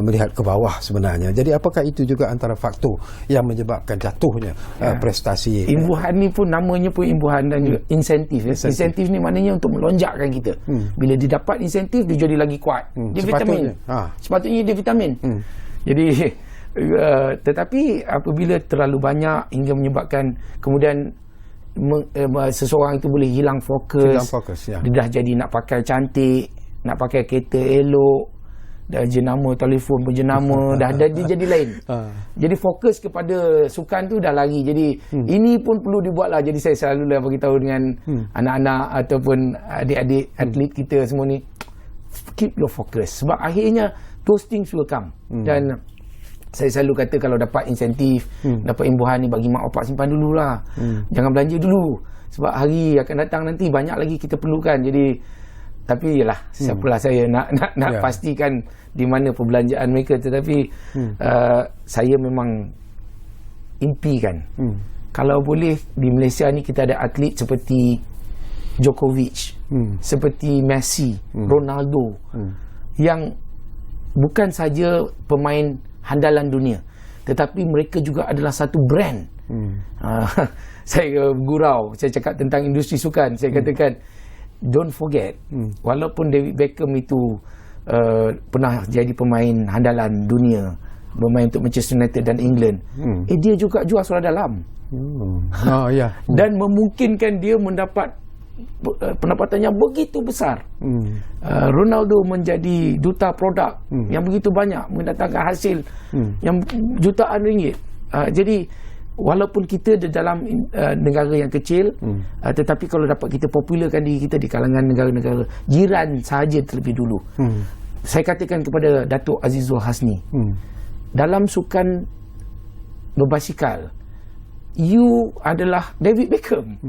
melihat ke bawah sebenarnya. Jadi apakah itu juga antara faktor yang menyebabkan jatuhnya prestasi? Imbuhan ni pun namanya pun imbuhan dan juga insentif. Insentif ni maknanya untuk melonjakkan kita. Bila dia dapat insentif, dia jadi lagi kuat. Dia vitamin. Sepatutnya dia vitamin. Jadi tetapi apabila terlalu banyak hingga menyebabkan kemudian seseorang itu boleh hilang fokus, dia dah jadi nak pakai cantik, nak pakai kereta elok, dah jenama telefon pun jenama, dah dia jadi lain. Jadi fokus kepada sukan tu dah lari. Jadi ini pun perlu dibuatlah. Jadi saya selalu beritahu dengan anak-anak ataupun adik-adik atlet kita semua ni, keep your focus, sebab akhirnya those things will come. Dan saya selalu kata, kalau dapat insentif, dapat imbuhan ni, bagi mak bapak simpan dululah. Jangan belanja dulu, sebab hari akan datang nanti banyak lagi kita perlukan. Jadi tapi yalah, siapalah saya nak pastikan di mana perbelanjaan mereka. Tetapi saya memang impikan kalau boleh di Malaysia ni kita ada atlet seperti Djokovic, seperti Messi, Ronaldo, yang bukan saja pemain handalan dunia, tetapi mereka juga adalah satu brand. Saya gurau, saya cakap tentang industri sukan, saya katakan, don't forget, walaupun David Beckham itu pernah jadi pemain handalan dunia, bermain untuk Manchester United dan England, dia juga jual suara dalam. Dan memungkinkan dia mendapat pendapatan yang begitu besar. Ronaldo menjadi duta produk yang begitu banyak, mendatangkan hasil yang jutaan ringgit. Jadi walaupun kita di dalam negara yang kecil, tetapi kalau dapat kita popularkan diri kita di kalangan negara-negara jiran sahaja terlebih dulu. Saya katakan kepada Datuk Azizul Hasni, dalam sukan berbasikal, you adalah David Beckham.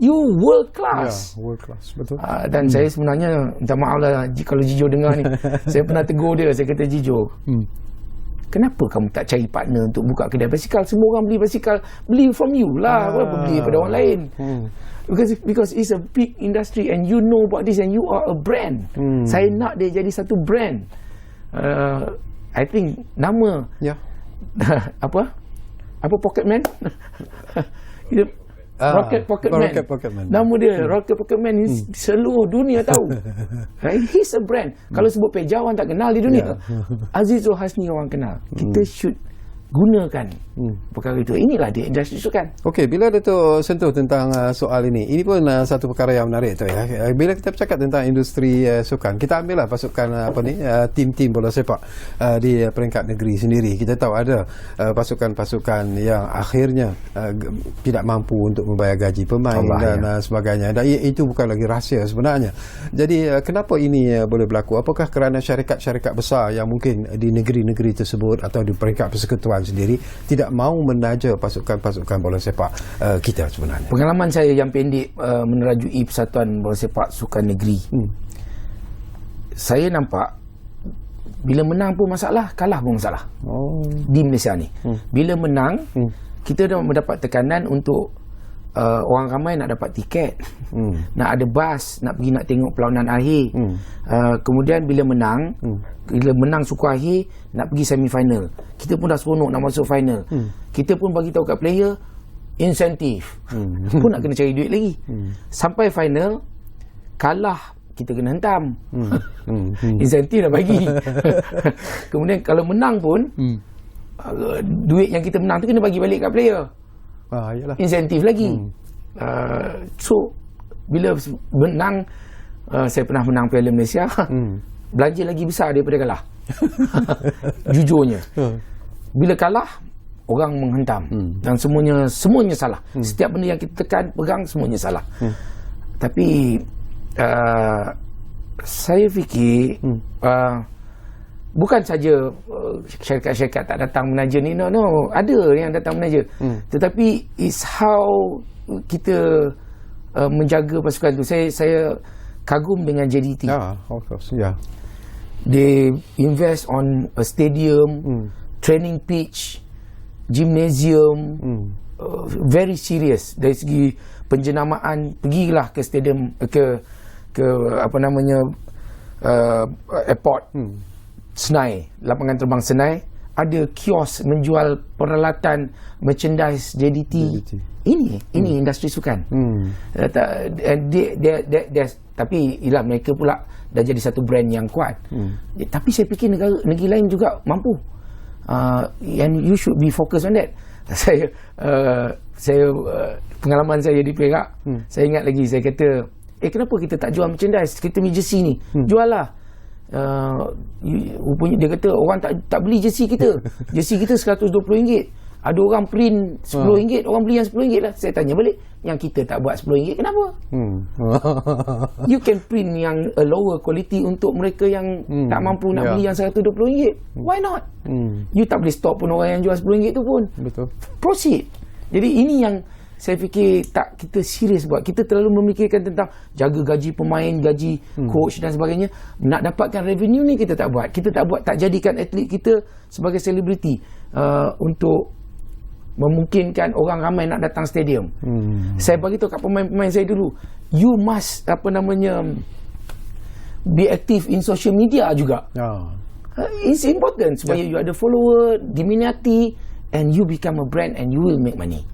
You world class. World class, betul. Dan saya sebenarnya, minta maaf lah kalau Jijo dengar ni, saya pernah tegur dia. Saya kata, Jijo, kenapa kamu tak cari partner untuk buka kedai basikal? Semua orang beli basikal, beli from you lah, beli daripada orang lain. Because it's a big industry and you know about this and you are a brand. Saya nak dia jadi satu brand. I think nama apa Pocket Man Rocket Pocket Man. Nama dia Rocket Pocket Man ni seluruh dunia tahu. He's a brand. Kalau sebut Peja, orang tak kenal di dunia. Azizul Hasni orang kenal. Kita should gunakan perkara itu. Inilah dia industri sukan. Okey, bila Datuk sentuh tentang soal ini pun satu perkara yang menarik tu ya. Bila kita bercakap tentang industri sukan, kita ambillah pasukan tim-tim bola sepak di peringkat negeri sendiri. Kita tahu ada pasukan-pasukan yang akhirnya tidak mampu untuk membayar gaji pemain dan sebagainya. Dan itu bukan lagi rahsia sebenarnya. Jadi kenapa ini boleh berlaku? Apakah kerana syarikat-syarikat besar yang mungkin di negeri-negeri tersebut atau di peringkat persekutuan sendiri tidak mahu menaja pasukan-pasukan bola sepak kita sebenarnya? Pengalaman saya yang pendek menerajui Persatuan Bola Sepak Sukan Negeri, saya nampak bila menang pun masalah, kalah pun masalah di Malaysia ni. Bila menang, kita dah mendapat tekanan untuk orang ramai nak dapat tiket, nak ada bas, nak pergi nak tengok perlawanan akhir. Kemudian bila menang suku akhir, nak pergi semi-final. Kita pun dah seronok nak masuk final. Kita pun bagi tahu kat player insentif. Pun nak kena cari duit lagi. Sampai final, kalah, kita kena hentam. Insentif dah bagi. Kemudian kalau menang pun, duit yang kita menang tu kena bagi balik kat player. Insentif lagi. So bila menang, saya pernah menang Piala Malaysia, belanja lagi besar daripada kalah. Jujurnya. Bila kalah, orang menghentam dan semuanya salah. Setiap benda yang kita tekan, pegang, semuanya salah. Tapi saya fikir bukan saja syarikat-syarikat tak datang menaja ni, no, ada yang datang menaja. Tetapi it's how kita menjaga pasukan tu. Saya kagum dengan JDT. Of course, yeah. They invest on a stadium, training pitch, gymnasium, very serious dari segi penjenamaan. Pergilah ke stadium, ke apa namanya, airport Senai, lapangan terbang Senai, ada kios menjual peralatan merchandise JDT. Ini industri sukan. Tapi ialah mereka pula dah jadi satu brand yang kuat. Tapi saya fikir negeri lain juga mampu. And you should be focused on that. Saya pengalaman saya di Perak, saya ingat lagi, saya kata, kenapa kita tak jual merchandise? Kita punya jersey ni, jual lah. Rupanya dia kata orang tak beli jersey kita. Jersey kita RM120. Ada orang print RM10, orang beli yang RM10 lah. Saya tanya balik, yang kita tak buat RM10, kenapa? You can print yang a lower quality untuk mereka yang tak mampu nak beli yang RM120. Why not? You tak boleh stop pun orang yang jual RM10 tu pun. Betul. Proceed. Jadi ini yang saya fikir tak kita serius buat. Kita terlalu memikirkan tentang jaga gaji pemain, gaji coach dan sebagainya. Nak dapatkan revenue ni kita tak buat. Kita tak jadikan atlet kita sebagai selebriti untuk memungkinkan orang ramai nak datang stadium. Saya bagi tahu kat pemain-pemain saya dulu, you must be active in social media juga. It's important supaya you ada follower, diminati, and you become a brand and you will make money.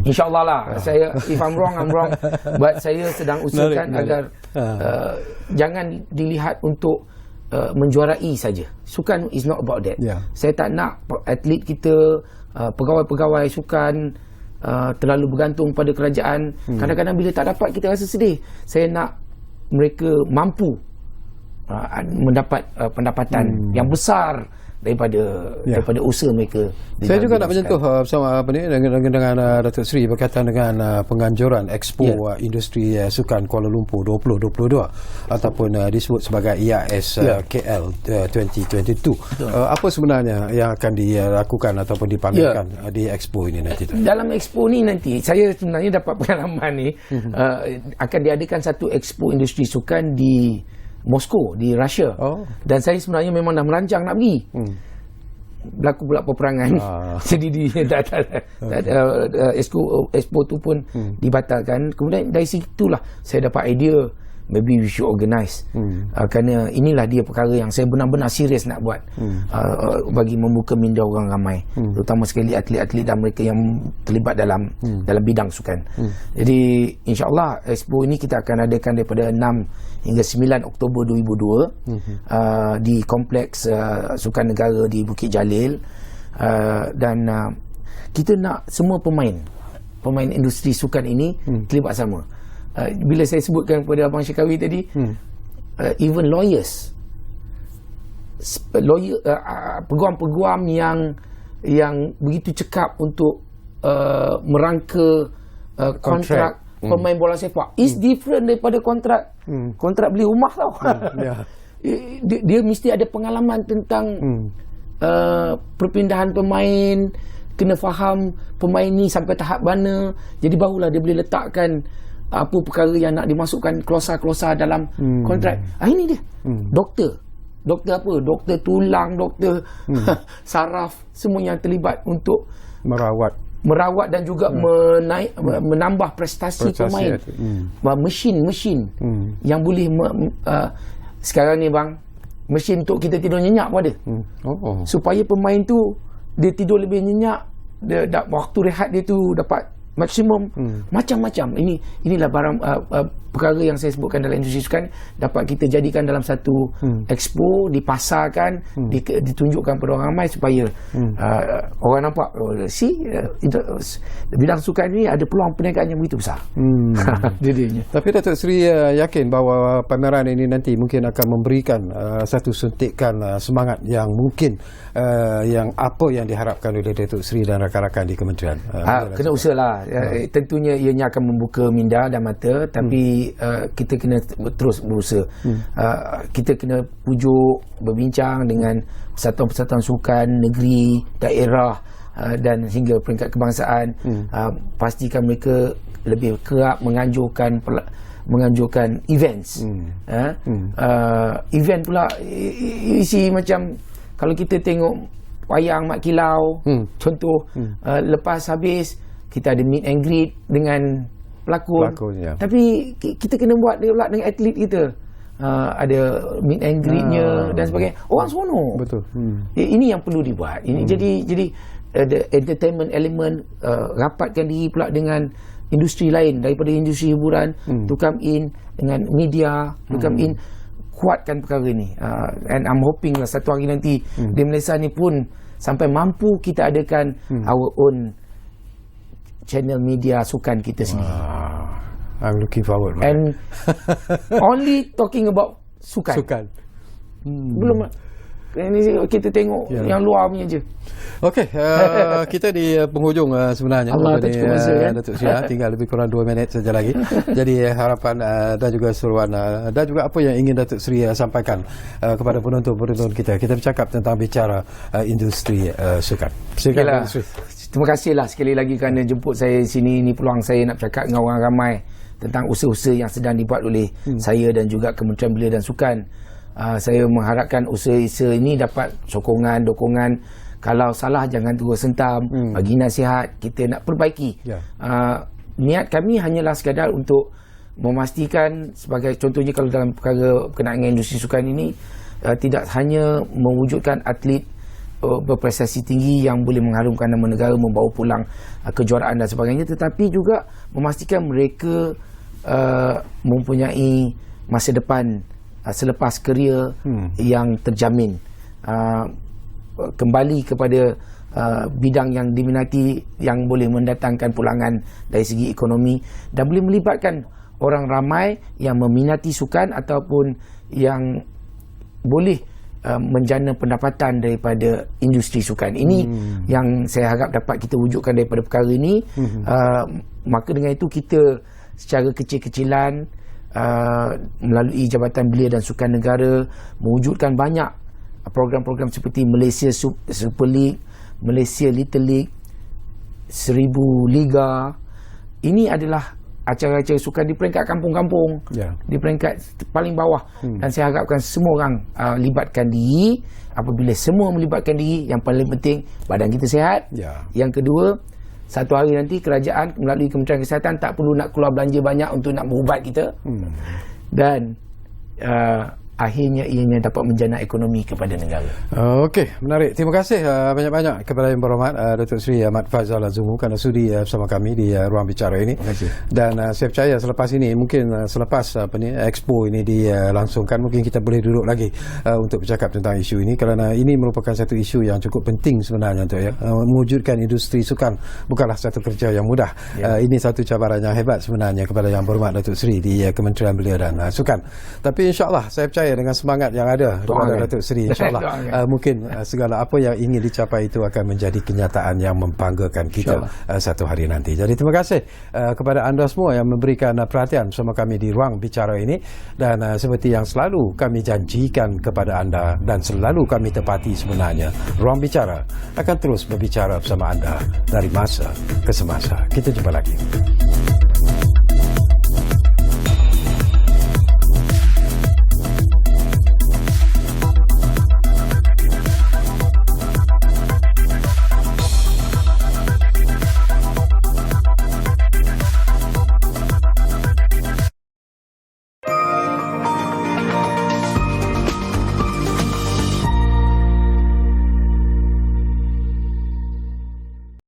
InsyaAllah lah. Saya, if I'm wrong, I'm wrong. But saya sedang usahakan agar jangan dilihat untuk menjuarai saja. Sukan is not about that. Saya tak nak atlet kita, pegawai-pegawai sukan terlalu bergantung pada kerajaan. Kadang-kadang bila tak dapat, kita rasa sedih. Saya nak mereka mampu mendapat pendapatan yang besar daripada usaha mereka. Saya juga nak menyentuh bersama dengan Datuk Seri berkaitan dengan penganjuran Expo Industri Sukan Kuala Lumpur 2022 ataupun disebut sebagai IAS KL 2022. Apa sebenarnya yang akan dilakukan ataupun dipamerkan di Expo ini nanti? Dalam Expo ni nanti, saya sebenarnya dapat pengalaman ni, akan diadakan satu Expo Industri Sukan di Moskow, di Russia. Dan saya sebenarnya memang dah merancang nak pergi. Berlaku pula peperangan. Jadi Expo tu pun dibatalkan. Kemudian dari situlah saya dapat idea, maybe we should organize. Kerana inilah dia perkara yang saya benar-benar serius nak buat, bagi membuka minda orang ramai, terutama sekali atlet-atlet dan mereka yang terlibat dalam bidang sukan. Jadi insyaAllah Expo ini kita akan adakan daripada 6 hingga 9 Oktober 2002 di Kompleks Sukan Negara di Bukit Jalil. Dan kita nak semua pemain industri sukan ini terlibat sama. Bila saya sebutkan kepada Abang Syikawi tadi, even lawyers, peguam-peguam yang begitu cekap untuk merangka kontrak pemain bola sepak is different daripada kontrak beli rumah tau. Dia mesti ada pengalaman tentang perpindahan pemain, kena faham pemain ni sampai tahap mana, jadi barulah dia boleh letakkan apa perkara yang nak dimasukkan klausa-klausa dalam kontrak. Ini dia. Doktor apa? Doktor tulang, doktor saraf, semua yang terlibat untuk merawat dan juga menambah prestasi pemain. Mesin yang boleh sekarang ni bang, mesin untuk kita tidur nyenyak pun ada. Supaya pemain tu dia tidur lebih nyenyak, dia waktu rehat dia tu dapat maksimum macam-macam. Inilah barang perkara yang saya sebutkan dalam industri sukan dapat kita jadikan dalam satu expo, dipasarkan, ditunjukkan kepada orang ramai supaya orang nampak bidang sukan ni ada peluang perniagaan yang begitu besar. Tapi Datuk Seri yakin bahawa pameran ini nanti mungkin akan memberikan satu suntikan semangat yang mungkin yang apa yang diharapkan oleh Datuk Seri dan rakan-rakan di kementerian. Kena usahalah. Tentunya ianya akan membuka minda dan mata, tapi kita kena terus berusaha. Kita kena pujuk, berbincang dengan persatuan-persatuan sukan negeri, daerah dan hingga peringkat kebangsaan. Pastikan mereka lebih kerap menganjurkan events. Event pula isi macam kalau kita tengok wayang Mat Kilau, contoh, lepas habis kita ada meet and greet dengan pelakon. Tapi kita kena buat dia pula dengan atlet kita. Ada meet and greet-nya dan sebagainya. Orang seronok. Betul. Ini yang perlu dibuat. Ini jadi the entertainment element, rapatkan diri pula dengan industri lain daripada industri hiburan, to come in dengan media, to come in, kuatkan perkara ni. And I'm hoping lah satu hari nanti di Malaysia ni pun sampai mampu kita adakan our own channel media sukan kita sendiri. I'm looking forward. And only talking about sukan. Belum ini kita tengok yang luar punya je. Okey, kita di penghujung sebenarnya. Allah tak cukup masa kan? Datuk Seri, tinggal lebih kurang 2 minit saja lagi. Jadi harapan dan juga seruan dan juga apa yang ingin Datuk Seri sampaikan kepada penonton-penonton kita. Kita bercakap tentang bicara industri sukan. Silakan. Terima kasihlah sekali lagi kerana jemput saya di sini. Ini peluang saya nak bercakap dengan orang ramai tentang usaha-usaha yang sedang dibuat oleh saya dan juga Kementerian Belia dan Sukan. Saya mengharapkan usaha-usaha ini dapat sokongan, dokongan. Kalau salah jangan terus sentam, bagi nasihat, kita nak perbaiki. Niat kami hanyalah sekadar untuk memastikan, sebagai contohnya kalau dalam perkara berkenaan dengan industri sukan ini, tidak hanya mewujudkan atlet berprestasi tinggi yang boleh mengharumkan nama negara, membawa pulang kejuaraan dan sebagainya, tetapi juga memastikan mereka mempunyai masa depan selepas kerjaya yang terjamin, kembali kepada bidang yang diminati, yang boleh mendatangkan pulangan dari segi ekonomi dan boleh melibatkan orang ramai yang meminati sukan ataupun yang boleh menjana pendapatan daripada industri sukan. Ini yang saya harap dapat kita wujudkan daripada perkara ini. Maka dengan itu kita secara kecil-kecilan melalui Jabatan Belia dan Sukan Negara mewujudkan banyak program-program seperti Malaysia Super League, Malaysia Little League, 1000 Liga. Ini adalah acara-acara sukan di peringkat kampung-kampung, di peringkat paling bawah. Dan saya harapkan semua orang libatkan diri. Apabila semua melibatkan diri, yang paling penting badan kita sihat. Yang kedua, satu hari nanti kerajaan melalui Kementerian Kesihatan tak perlu nak keluar belanja banyak untuk nak berubat kita. Dan akhirnya ianya dapat menjana ekonomi kepada negara. Okey, menarik. Terima kasih banyak-banyak kepada Yang Berhormat Datuk Seri Ahmad Faizal Azumu kerana sudi bersama kami di ruang bicara ini. Dan saya percaya selepas ini, mungkin selepas expo ini dilangsungkan, mungkin kita boleh duduk lagi untuk bercakap tentang isu ini, kerana ini merupakan satu isu yang cukup penting sebenarnya untuk mewujudkan industri sukan bukanlah satu kerja yang mudah. Ini satu cabaran yang hebat sebenarnya kepada Yang Berhormat Datuk Seri di Kementerian Belia dan Sukan. Tapi insya-Allah saya percaya dengan semangat yang ada kepada Datuk Seri, insya-Allah mungkin segala apa yang ingin dicapai itu akan menjadi kenyataan yang membanggakan kita satu hari nanti. Jadi terima kasih kepada anda semua yang memberikan perhatian bersama kami di ruang bicara ini, dan seperti yang selalu kami janjikan kepada anda dan selalu kami tepati sebenarnya, ruang bicara akan terus berbicara bersama anda dari masa ke semasa. Kita jumpa lagi.